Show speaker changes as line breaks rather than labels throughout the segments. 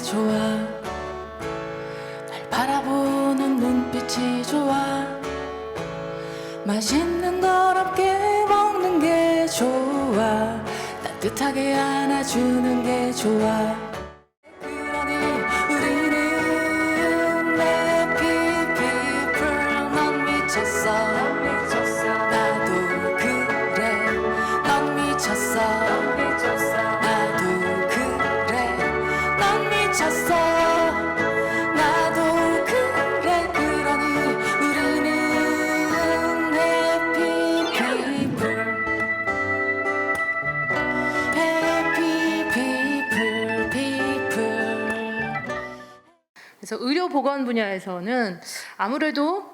좋아. 날 바라보는 눈빛이 좋아. 맛있는 걸 함께 먹는 게 좋아. 따뜻하게 안아주는 게 좋아. 그러니 우리는 happy people. 넌 미쳤어. 나도 그래. 넌 미쳤어. 나도 그래. 넌 미쳤어. 나도 그래. 그러니 우리는 happy people. Happy people, people.
그래서 의료보건 분야에서는 아무래도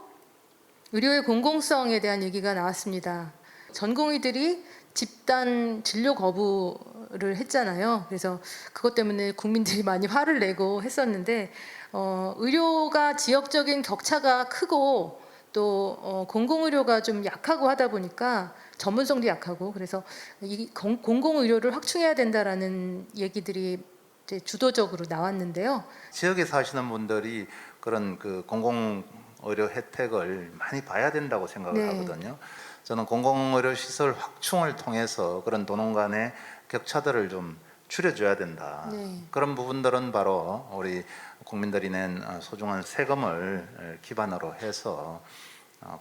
의료의 공공성에 대한 얘기가 나왔습니다. 전공의들이 집단 진료 거부를 했잖아요. 그래서 그것 때문에 국민들이 많이 화를 내고 했었는데 의료가 지역적인 격차가 크고 또 공공의료가 좀 약하고 하다 보니까 전문성도 약하고 그래서 이 공공의료를 확충해야 된다라는 얘기들이 이제 주도적으로 나왔는데요.
지역에 사시는 분들이 그런 그 공공 의료 혜택을 많이 봐야 된다고 생각을 하거든요. 저는 공공의료 시설 확충을 통해서 그런 도농 간의 격차들을 좀 줄여줘야 된다. 그런 부분들은 바로 우리 국민들이 낸 소중한 세금을 기반으로 해서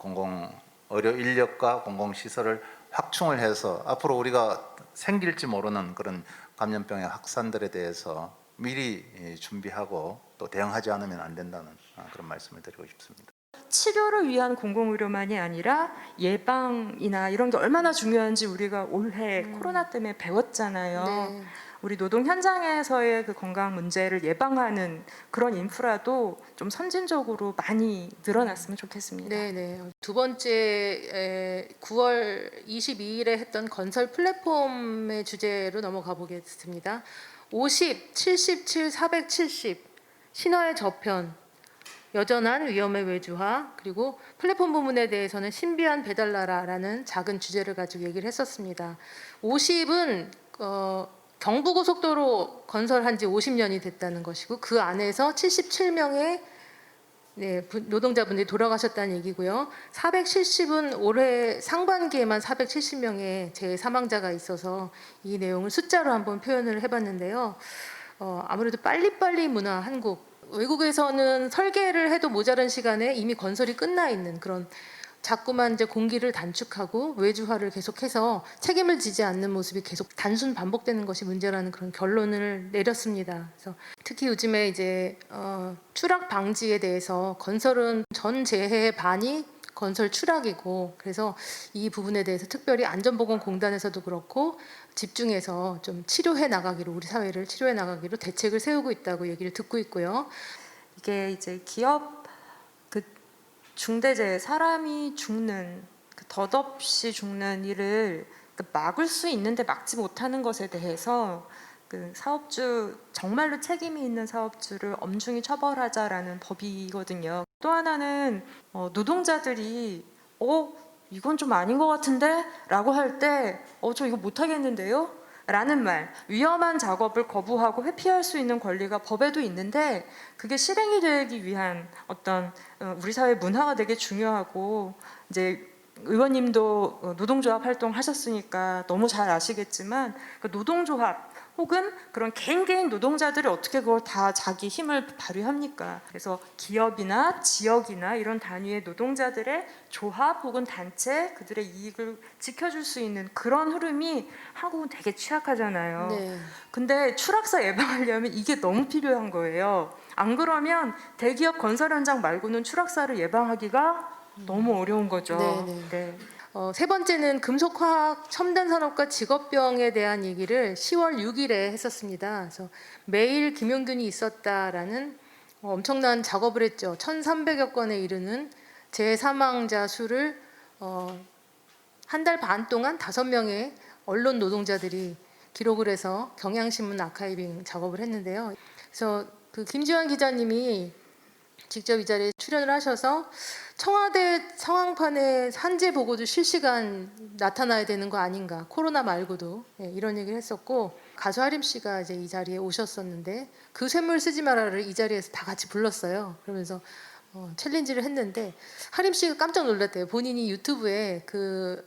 공공의료 인력과 공공시설을 확충을 해서 앞으로 우리가 생길지 모르는 그런 감염병의 확산들에 대해서 미리 준비하고 또 대응하지 않으면 안 된다는 그런 말씀을 드리고 싶습니다.
치료를 위한 공공의료만이 아니라 예방이나 이런 게 얼마나 중요한지 우리가 올해 코로나 때문에 배웠잖아요.
네.
우리 노동 현장에서의 그 건강 문제를 예방하는 그런 인프라도 좀 선진적으로 많이 늘어났으면 좋겠습니다.
네네. 두 번째 9월 22일에 했던 건설 플랫폼의 주제로 넘어가 보겠습니다. 50, 77, 470 신화의 저편, 여전한 위험의 외주화, 그리고 플랫폼 부문에 대해서는 신비한 배달나라라는 작은 주제를 가지고 얘기를 했었습니다. 50은 경부고속도로 건설한 지 50년이 됐다는 것이고 그 안에서 77명의 노동자분들이 돌아가셨다는 얘기고요. 470은 올해 상반기에만 470명의 재사망자가 있어서 이 내용을 숫자로 한번 표현을 해봤는데요. 아무래도 빨리빨리 문화 한국, 외국에서는 설계를 해도 모자란 시간에 이미 건설이 끝나 있는 그런 자꾸만 이제 공기를 단축하고 외주화를 계속해서 책임을 지지 않는 모습이 계속 단순 반복되는 것이 문제라는 그런 결론을 내렸습니다. 그래서 특히 요즘에 이제 추락 방지에 대해서 건설은 전 재해의 반이 건설 추락이고 그래서 이 부분에 대해서 특별히 안전보건공단에서도 그렇고 집중해서 좀 치료해 나가기로 우리 사회를 치료해 나가기로 대책을 세우고 있다고 얘기를 듣고 있고요.
이게 이제 기업 그 중대재해 사람이 죽는 그 덧없이 죽는 일을 막을 수 있는데 막지 못하는 것에 대해서 그 사업주 정말로 책임이 있는 사업주를 엄중히 처벌하자라는 법이거든요. 또 하나는 노동자들이 이건 좀 아닌 것 같은데? 라고 할 때 저 이거 못하겠는데요? 라는 말, 위험한 작업을 거부하고 회피할 수 있는 권리가 법에도 있는데 그게 실행이 되기 위한 어떤 우리 사회 문화가 되게 중요하고 이제 의원님도 노동조합 활동하셨으니까 너무 잘 아시겠지만 그 노동조합 혹은 그런 개인 노동자들이 어떻게 그걸 다 자기 힘을 발휘합니까? 그래서 기업이나 지역이나 이런 단위의 노동자들의 조합 혹은 단체 그들의 이익을 지켜줄 수 있는 그런 흐름이 한국은 되게 취약하잖아요. 근데 추락사 예방하려면 이게 너무 필요한 거예요. 안 그러면 대기업 건설 현장 말고는 추락사를 예방하기가 너무 어려운 거죠. 네.
세 번째는 금속화학 첨단산업과 직업병에 대한 얘기를 10월 6일에 했었습니다. 그래서 매일 김용균이 있었다라는 엄청난 작업을 했죠. 1,300여 건에 이르는 재사망자 수를 한 달 반 동안 5명의 언론 노동자들이 기록을 해서 경향신문 아카이빙 작업을 했는데요. 그래서 그 김지환 기자님이 직접 이 자리에 출연을 하셔서 청와대 상황판에 산재 보고도 실시간 나타나야 되는 거 아닌가, 코로나 말고도, 이런 얘기를 했었고, 가수 하림 씨가 이제 이 자리에 오셨었는데 그 쇳물 쓰지 마라를 이 자리에서 다 같이 불렀어요. 그러면서 챌린지를 했는데 하림 씨가 깜짝 놀랐대요. 본인이 유튜브에 그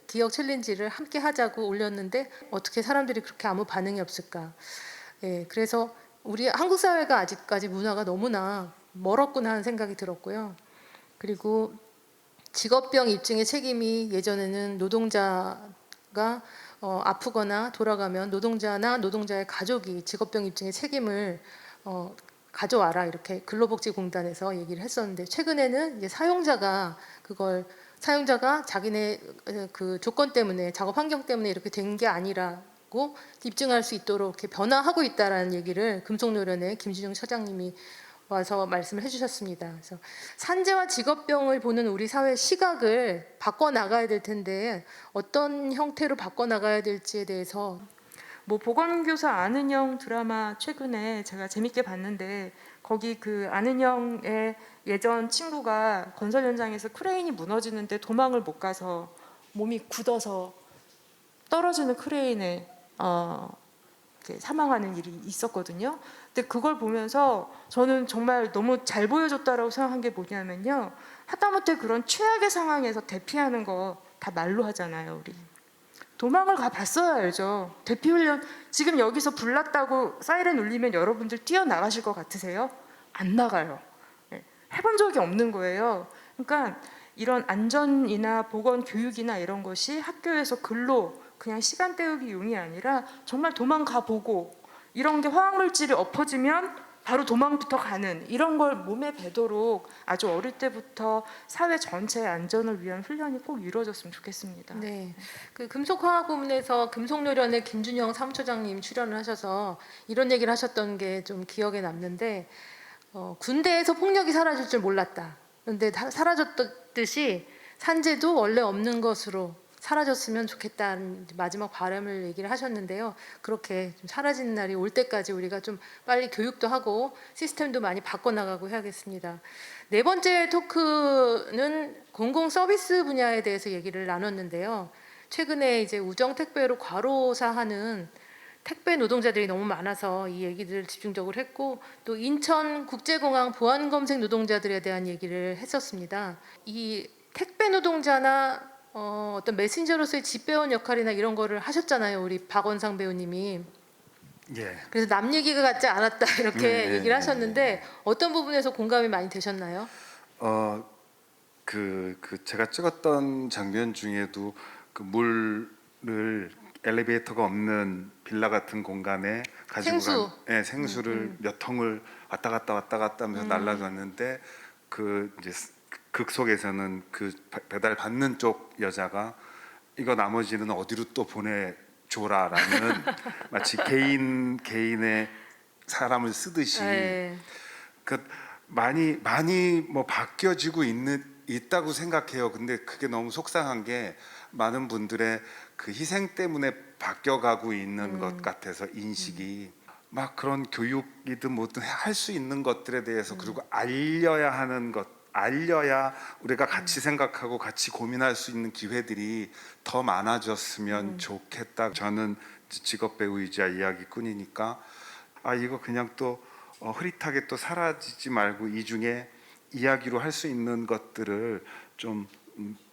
기억 챌린지를 함께 하자고 올렸는데 어떻게 사람들이 그렇게 아무 반응이 없을까. 그래서 우리 한국 사회가 아직까지 문화가 너무나 멀었구나 하는 생각이 들었고요. 그리고 직업병 입증의 책임이 예전에는 노동자가 아프거나 돌아가면 노동자나 노동자의 가족이 직업병 입증의 책임을 가져와라, 이렇게 근로복지공단에서 얘기를 했었는데, 최근에는 이제 사용자가 자기네 그 조건 때문에, 작업 환경 때문에 이렇게 된 게 아니라고 입증할 수 있도록 이렇게 변화하고 있다라는 얘기를 금속노련의 김준영 처장님이 와서 말씀을 해주셨습니다. 그래서 산재와 직업병을 보는 우리 사회 시각을 바꿔 나가야 될 텐데 어떤 형태로 바꿔 나가야 될지에 대해서.
뭐 보건교사 아는형 드라마 최근에 제가 재밌게 봤는데, 거기 그 아는형의 예전 친구가 건설 현장에서 크레인이 무너지는데 도망을 못 가서 몸이 굳어서 떨어지는 크레인에 이렇게 사망하는 일이 있었거든요. 근데 그걸 보면서 저는 정말 너무 잘 보여줬다라고 생각한 게 뭐냐면요, 하다못해 그런 최악의 상황에서 대피하는 거 다 말로 하잖아요. 우리 도망을 가 봤어야 알죠. 대피 훈련, 지금 여기서 불 났다고 사이렌 울리면 여러분들 뛰어나가실 것 같으세요? 안 나가요. 해본 적이 없는 거예요. 그러니까 이런 안전이나 보건 교육이나 이런 것이 학교에서 글로 그냥 시간 때우기 용이 아니라 정말 도망가 보고, 이런 게 화학물질이 엎어지면 바로 도망부터 가는, 이런 걸 몸에 배도록 아주 어릴 때부터 사회 전체의 안전을 위한 훈련이 꼭 이루어졌으면 좋겠습니다.
네, 그 금속화학 부문에서 금속노련의 김준영 사무처장님 출연을 하셔서 이런 얘기를 하셨던 게 좀 기억에 남는데, 군대에서 폭력이 사라질 줄 몰랐다. 그런데 사라졌듯이 산재도 원래 없는 것으로 사라졌으면 좋겠다는 마지막 바람을 얘기를 하셨는데요. 그렇게 좀 사라지는 날이 올 때까지 우리가 좀 빨리 교육도 하고 시스템도 많이 바꿔나가고 해야겠습니다. 네 번째 토크는 공공 서비스 분야에 대해서 얘기를 나눴는데요. 최근에 이제 우정 택배로 과로사하는 택배 노동자들이 너무 많아서 이 얘기들을 집중적으로 했고, 또 인천 국제공항 보안 검색 노동자들에 대한 얘기를 했었습니다. 이 택배 노동자나 어떤 메신저로서의 집배원 역할이나 이런 거를 하셨잖아요, 우리 박원상 배우님이.
예.
그래서 남 얘기가 같지 않았다 이렇게 얘기를 하셨는데 어떤 부분에서 공감이 많이 되셨나요?
그 제가 찍었던 장면 중에도 그 물을 엘리베이터가 없는 빌라 같은 공간에 가지고
생수.
생수를 몇 통을 왔다 갔다 하면서 날라갔는데, 그 이제 극속에서는 그 배달 받는 쪽 여자가 이거 나머지는 어디로 또 보내줘라라는 마치 개인의 사람을 쓰듯이
네.
그 많이 뭐 바뀌어지고 있다고 생각해요. 근데 그게 너무 속상한 게 많은 분들의 그 희생 때문에 바뀌어가고 있는 것 같아서, 인식이 막 그런 교육이든 뭐든 할 수 있는 것들에 대해서, 그리고 알려야 하는 것, 알려야 우리가 같이 생각하고 같이 고민할 수 있는 기회들이 더 많아졌으면 좋겠다. 저는 직업 배우이자 이야기꾼이니까 이거 그냥 또 흐릿하게 또 사라지지 말고 이 중에 이야기로 할 수 있는 것들을 좀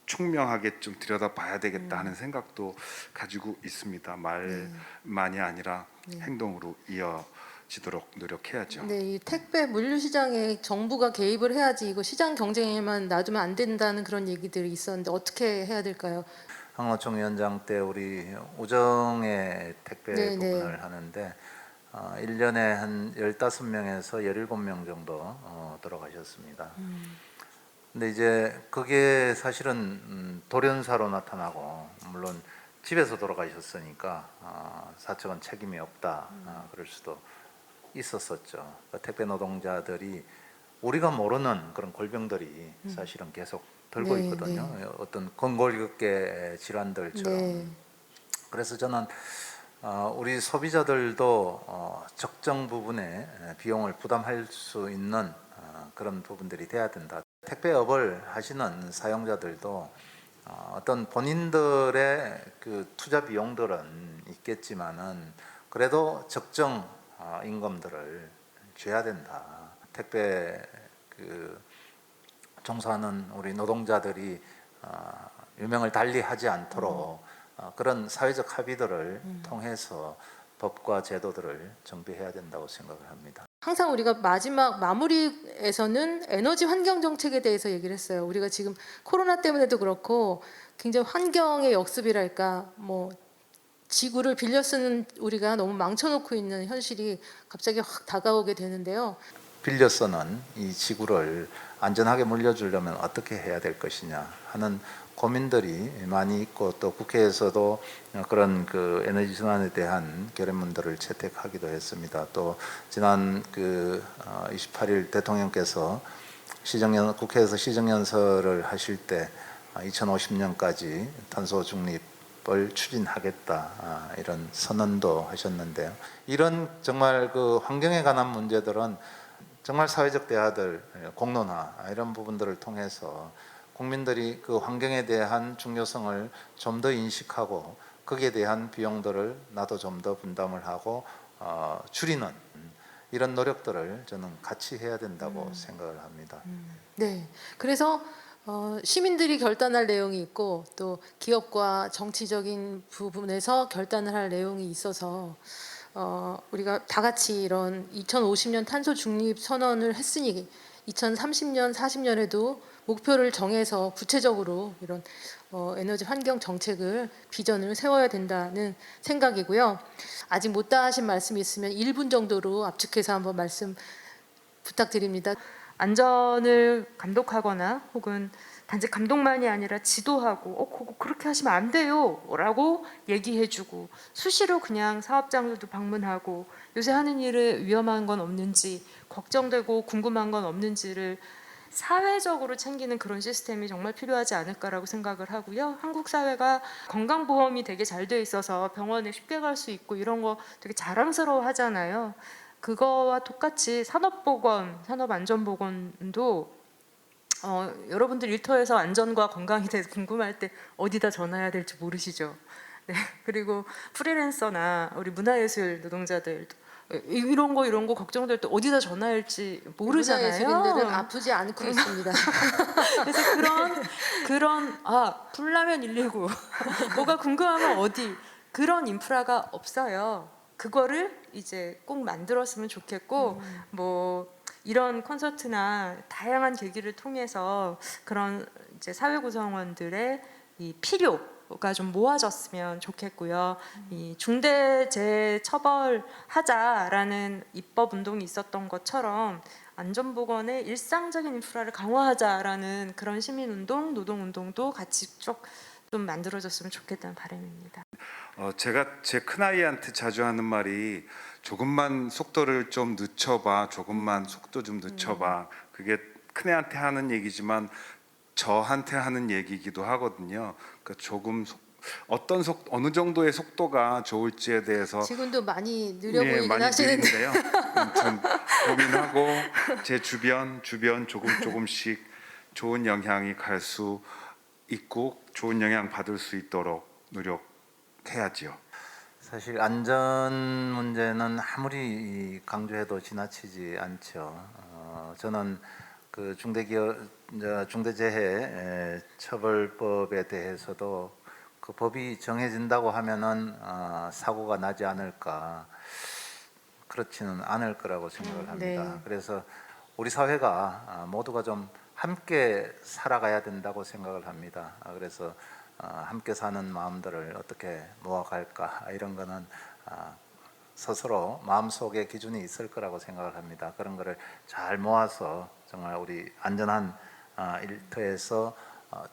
총명하게 좀 들여다봐야 되겠다 하는 생각도 가지고 있습니다. 말만이 아니라 행동으로 이어지도록 노력해야죠.
네, 이 택배 물류 시장에 정부가 개입을 해야지, 이거 시장 경쟁에만 놔두면 안 된다는 그런 얘기들이 있었는데 어떻게 해야 될까요?
황호총 위원장 때 우리 우정의 택배
네,
부분을
네.
하는데 1년에 한 15명에서 17명 정도 돌아가셨습니다. 근데 이제 그게 사실은 돌연사로 나타나고, 물론 집에서 돌아가셨으니까 사측은 책임이 없다, 그럴 수도 있었었죠. 그러니까 택배 노동자들이 우리가 모르는 그런 골병들이 사실은 계속 들고
네,
있거든요. 어떤 건골격계 질환들처럼.
네.
그래서 저는 우리 소비자들도 적정 부분의 비용을 부담할 수 있는 그런 부분들이 돼야 된다. 택배업을 하시는 사용자들도 어떤 본인들의 그 투자 비용들은 있겠지만은 그래도 적정 임금들을 줘야 된다. 택배 그 종사하는 우리 노동자들이 유명을 달리 하지 않도록 그런 사회적 합의들을 통해서 법과 제도들을 정비해야 된다고 생각을 합니다.
항상 우리가 마지막 마무리에서는 에너지 환경 정책에 대해서 얘기를 했어요. 우리가 지금 코로나 때문에도 그렇고 굉장히 환경의 역습이랄까 뭐 지구를 빌려 쓰는 우리가 너무 망쳐놓고 있는 현실이 갑자기 확 다가오게 되는데요.
빌려 쓰는 이 지구를 안전하게 물려주려면 어떻게 해야 될 것이냐 하는 고민들이 많이 있고 또 국회에서도 그런 그 에너지 전환에 대한 결의문들을 채택하기도 했습니다. 또 지난 그 28일 대통령께서 국회에서 시정연설을 하실 때 2050년까지 탄소 중립을 추진하겠다 이런 선언도 하셨는데요. 이런 정말 그 환경에 관한 문제들은 정말 사회적 대화들, 공론화 이런 부분들을 통해서 국민들이 그 환경에 대한 중요성을 좀 더 인식하고 거기에 대한 비용들을 나도 좀 더 분담을 하고 줄이는 이런 노력들을 저는 같이 해야 된다고 생각을 합니다.
네, 그래서 시민들이 결단할 내용이 있고 또 기업과 정치적인 부분에서 결단을 할 내용이 있어서 우리가 다 같이 이런 2050년 탄소 중립 선언을 했으니 2030년, 40년에도 목표를 정해서 구체적으로 이런 에너지 환경 정책을 비전을 세워야 된다는 생각이고요. 아직 못다 하신 말씀이 있으면 1분 정도로 압축해서 한번 말씀 부탁드립니다.
안전을 감독하거나 혹은 단지 감독만이 아니라 지도하고 그거 그렇게 하시면 안 돼요 라고 얘기해주고 수시로 그냥 사업장들도 방문하고 요새 하는 일에 위험한 건 없는지 걱정되고 궁금한 건 없는지를 사회적으로 챙기는 그런 시스템이 정말 필요하지 않을까라고 생각을 하고요. 한국 사회가 건강보험이 되게 잘 돼 있어서 병원에 쉽게 갈 수 있고 이런 거 되게 자랑스러워 하잖아요. 그거와 똑같이 산업안전보건도 여러분들 일터에서 안전과 건강에 대해서 궁금할 때 어디다 전화해야 될지 모르시죠. 네, 그리고 프리랜서나 우리 문화예술 노동자들 이런 거 걱정될 때 어디다 전화할지 모르잖아요.
문화예술인들은 아프지 않고 있습니다.
그래서 그런 불나면 119 뭐가 궁금하면 어디 그런 인프라가 없어요. 그거를 이제 꼭 만들었으면 좋겠고 뭐 이런 콘서트나 다양한 계기를 통해서 그런 이제 사회 구성원들의 이 필요가 좀 모아졌으면 좋겠고요. 이 중대재해 처벌하자라는 입법 운동이 있었던 것처럼 안전보건의 일상적인 인프라를 강화하자라는 그런 시민운동, 노동운동도 같이 쭉 좀 만들어졌으면 좋겠다는 바람입니다.
제가 제 큰아이한테 자주 하는 말이 조금만 속도를 좀 늦춰봐, 조금만 속도 좀 늦춰봐. 그게 큰애한테 하는 얘기지만 저한테 하는 얘기이기도 하거든요. 그러니까 어느 정도의 속도가 좋을지에 대해서
지금도 많이 느려 보이긴
많이
하시는데
느리는데요. 아무튼 고민하고 제 주변 조금씩 좋은 영향이 갈 수 있고 좋은 영향 받을 수 있도록 노력해야지요.
사실 안전 문제는 아무리 강조해도 지나치지 않죠. 저는 그 중대재해 처벌법에 대해서도 그 법이 정해진다고 하면은 사고가 나지 않을까, 그렇지는 않을 거라고 생각을 합니다.
네.
그래서 우리 사회가 모두가 좀 함께 살아가야 된다고 생각을 합니다. 그래서 함께 사는 마음들을 어떻게 모아갈까, 이런 거는 스스로 마음속에 기준이 있을 거라고 생각을 합니다. 그런 거를 잘 모아서 정말 우리 안전한 일터에서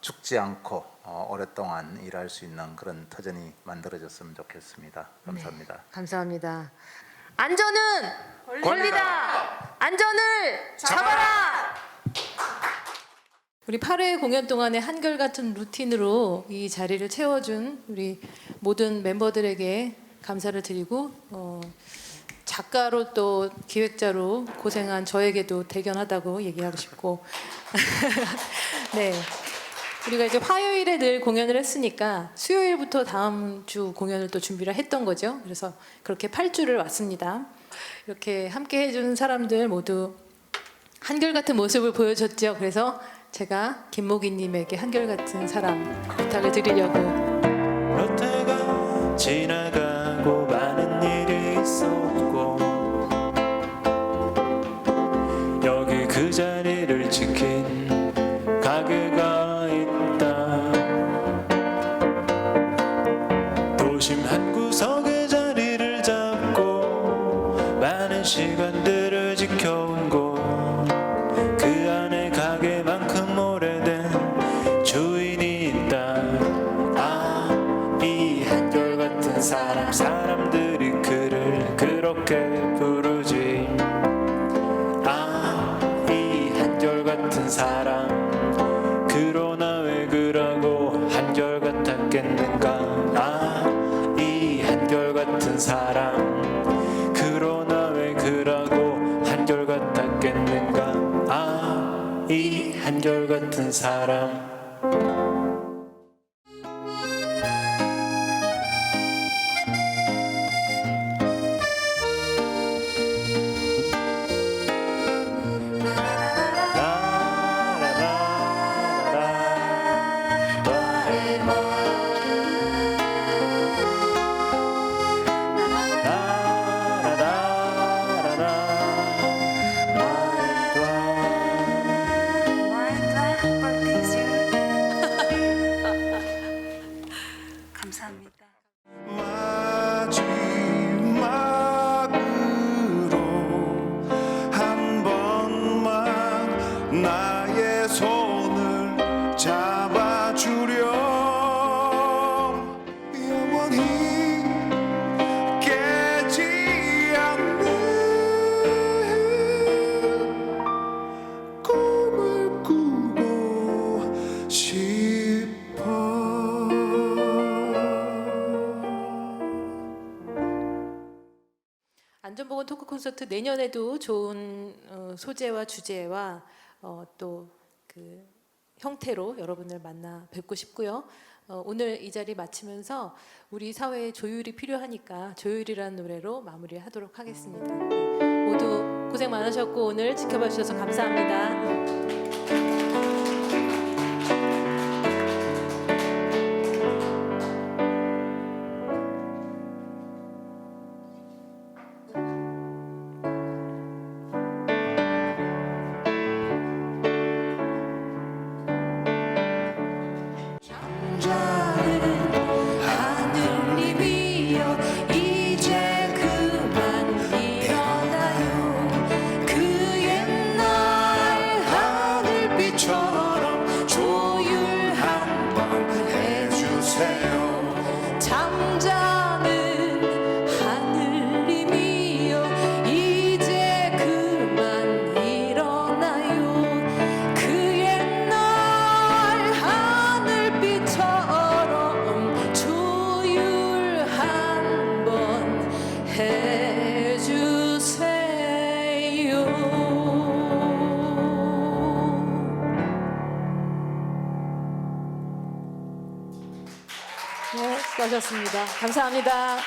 죽지 않고 오랫동안 일할 수 있는 그런 터전이 만들어졌으면 좋겠습니다. 감사합니다.
네, 감사합니다. 안전은 권리다. 안전을 잡아라. 우리 8회 공연 동안에 한결같은 루틴으로 이 자리를 채워준 우리 모든 멤버들에게 감사를 드리고 작가로 또 기획자로 고생한 저에게도 대견하다고 얘기하고 싶고 네. 우리가 이제 화요일에 늘 공연을 했으니까 수요일부터 다음 주 공연을 또 준비를 했던 거죠. 그래서 그렇게 8주를 왔습니다. 이렇게 함께 해준 사람들 모두 한결같은 모습을 보여줬죠. 그래서 제가 김목희님에게 한결같은 사람 부탁을 드리려고.
몇 해가 지나가고 많은 일이 있었고 여기 그 자리를 지킨 가게가 있다. 도심 한 구석에 자리를 잡고 많은 시간들을 지켜온 곳, 그 안에 가게만큼 오래된 주인이 있다. 이 한결같은 사람, 사람들이 그를 그렇게 부르지. 이 한결같은 사람, 그러나 왜 그러고 한결같았겠는가. 이 한결같은 사람, 그러나 왜 그러고 한결같았겠는가. 이 한결같은 사람.
감사합니다.
마지막으로 한 번만 나의 손을 잡아주렴. 영원히 깨지 않는 꿈을 꾸고 싶어.
안전보건 토크 콘서트 내년에도 좋은 소재와 주제와 또 그 형태로 여러분을 만나 뵙고 싶고요. 오늘 이 자리 마치면서 우리 사회에 조율이 필요하니까 조율이라는 노래로 마무리하도록 하겠습니다. 모두 고생 많으셨고 오늘 지켜봐 주셔서 감사합니다.
하늘님이여 이제 그만 일어나요. 그 옛날 하늘빛처럼 조율 한번 해주세요. 잠자는 하늘님이여 이제 그만 일어나요. 그 옛날 하늘빛처럼 조율 한번 해주세요.
네, 수고하셨습니다. 감사합니다.